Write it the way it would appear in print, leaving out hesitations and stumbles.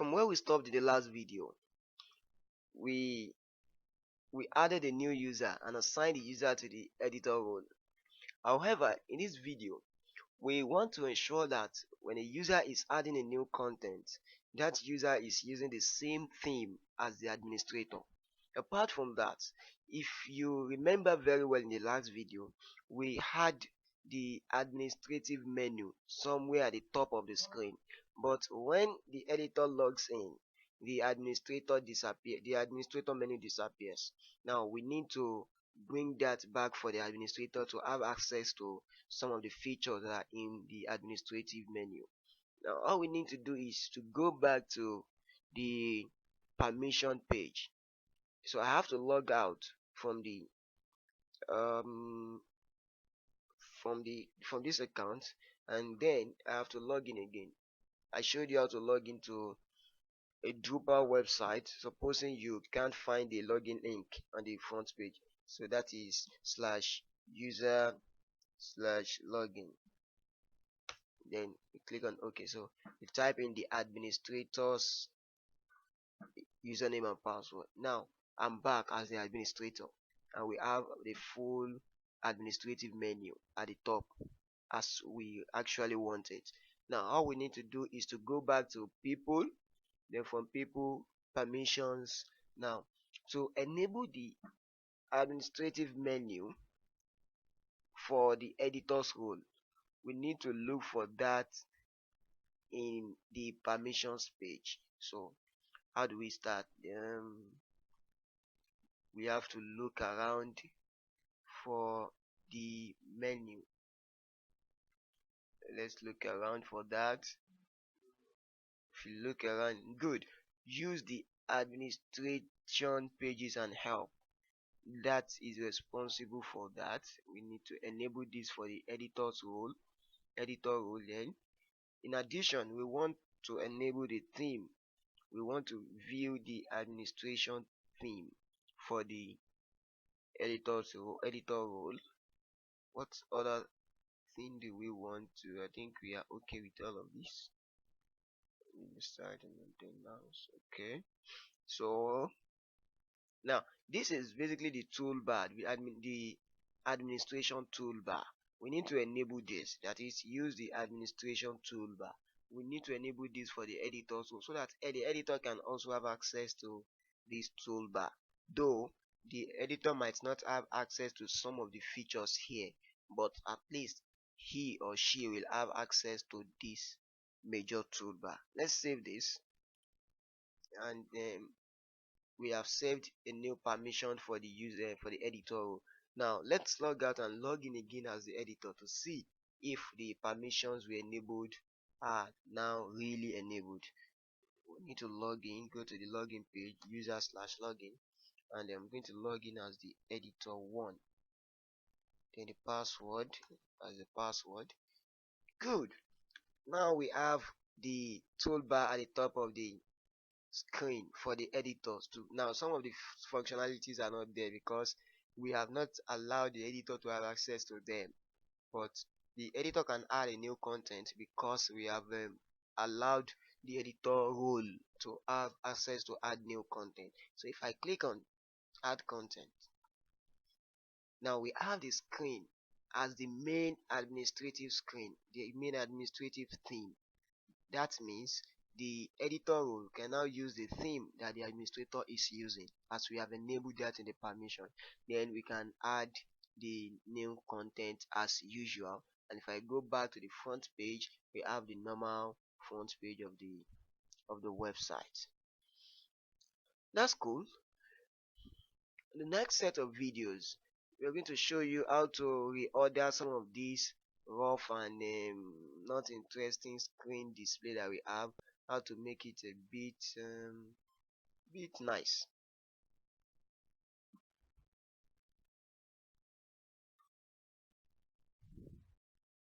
From where we stopped in the last video, we added a new user and assigned the user to the editor role. However, in this video, we want to ensure that when a user is adding a new content, that user is using the same theme as the administrator. Apart from that, if you remember very well in the last video, we had the administrative menu somewhere at the top of the screen, but when the editor logs in, the administrator menu disappears. Now we need to bring that back for the administrator to have access to some of the features that are in the administrative menu. Now all we need to do is to go back to the permission page. So I have to log out from the from this account, and then I have to log in again. I showed you how to log into a Drupal website, supposing you can't find the login link on the front page. So that is /user/login. Then you click on OK. So you type in the administrator's username and password. Now I'm back as the administrator, and we have the full administrative menu at the top as we actually want it. Now all we need to do is to go back to people, then from people, permissions. Now to enable the administrative menu for the editor's role, we need to look for that in the permissions page. So how do we start? We have to look around for the menu. Let's look around for that. If you look around, good. Use the administration pages and help. That is responsible for that. We need to enable this for the editor role. Then in addition, we want to enable the theme. We want to view the administration theme for the editor role. What other thing do we want to? I think we are okay with all of this. Decide and maintain mouse. Okay, so now this is basically the toolbar, the administration toolbar. We need to enable this, that is, use the administration toolbar. We need to enable this for the editor so that the editor can also have access to this toolbar, though the editor might not have access to some of the features here, but at least he or she will have access to this major toolbar. Let's save this, and we have saved a new permission for the user for the editor. Now let's log out and log in again as the editor to see if the permissions we enabled are now really enabled. We need to log in, go to the login page, user/login, and I'm going to log in as the editor1. Then the password as the password. Good. Now we have the toolbar at the top of the screen for the editors to. Now some of the functionalities are not there because we have not allowed the editor to have access to them, but the editor can add a new content because we have allowed the editor role to have access to add new content. So if I click on add content, now we have the screen as the main administrative screen, the main administrative theme. That means the editor role can now use the theme that the administrator is using, as we have enabled that in the permission. Then we can add the new content as usual, and if I go back to the front page, we have the normal front page of the website. That's cool. In the next set of videos, we're going to show you how to reorder some of these rough and not interesting screen display that we have, how to make it a bit nice.